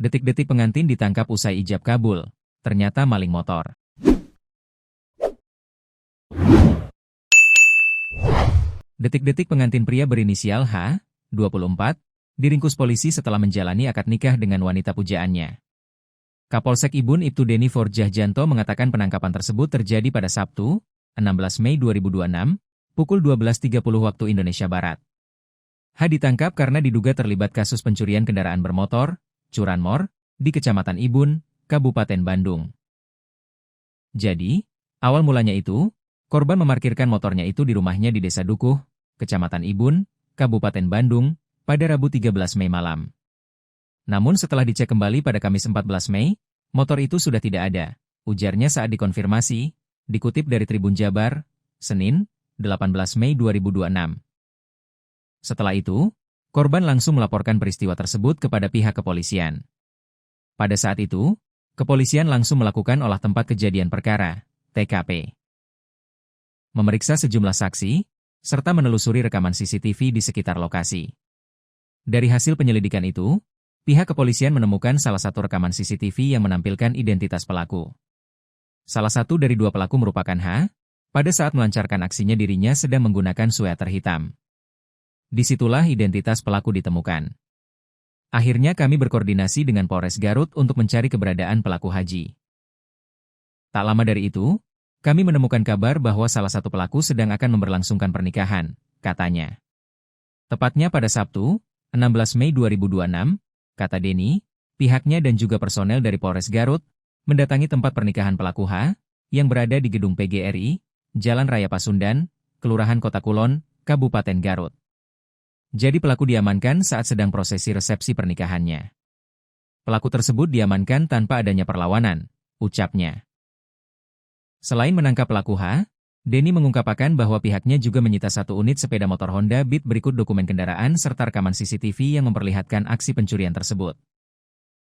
Detik-detik pengantin ditangkap usai ijab kabul. Ternyata maling motor. Detik-detik pengantin pria berinisial H, 24, diringkus polisi setelah menjalani akad nikah dengan wanita pujaannya. Kapolsek Ibun Ibtu Deni Forjah Janto mengatakan penangkapan tersebut terjadi pada Sabtu, 16 Mei 2026, pukul 12.30 waktu Indonesia Barat. H ditangkap karena diduga terlibat kasus pencurian kendaraan bermotor, curanmor, di Kecamatan Ibun, Kabupaten Bandung. Jadi, awal mulanya itu, korban memarkirkan motornya itu di rumahnya di Desa Dukuh, Kecamatan Ibun, Kabupaten Bandung, pada Rabu 13 Mei malam. Namun setelah dicek kembali pada Kamis 14 Mei, motor itu sudah tidak ada, ujarnya saat dikonfirmasi, dikutip dari Tribun Jabar, Senin, 18 Mei 2026. Setelah itu, korban langsung melaporkan peristiwa tersebut kepada pihak kepolisian. Pada saat itu, kepolisian langsung melakukan olah tempat kejadian perkara, TKP. Memeriksa sejumlah saksi, serta menelusuri rekaman CCTV di sekitar lokasi. Dari hasil penyelidikan itu, pihak kepolisian menemukan salah satu rekaman CCTV yang menampilkan identitas pelaku. Salah satu dari dua pelaku merupakan H, pada saat melancarkan aksinya dirinya sedang menggunakan sweater hitam. Disitulah identitas pelaku ditemukan. Akhirnya kami berkoordinasi dengan Polres Garut untuk mencari keberadaan pelaku Haji. Tak lama dari itu, kami menemukan kabar bahwa salah satu pelaku sedang akan memberlangsungkan pernikahan, katanya. Tepatnya pada Sabtu, 16 Mei 2026, kata Deni, pihaknya dan juga personel dari Polres Garut mendatangi tempat pernikahan pelaku H, yang berada di gedung PGRI, Jalan Raya Pasundan, Kelurahan Kota Kulon, Kabupaten Garut. Jadi pelaku diamankan saat sedang prosesi resepsi pernikahannya. Pelaku tersebut diamankan tanpa adanya perlawanan, ucapnya. Selain menangkap pelaku H, Deni mengungkapkan bahwa pihaknya juga menyita satu unit sepeda motor Honda Beat berikut dokumen kendaraan serta rekaman CCTV yang memperlihatkan aksi pencurian tersebut.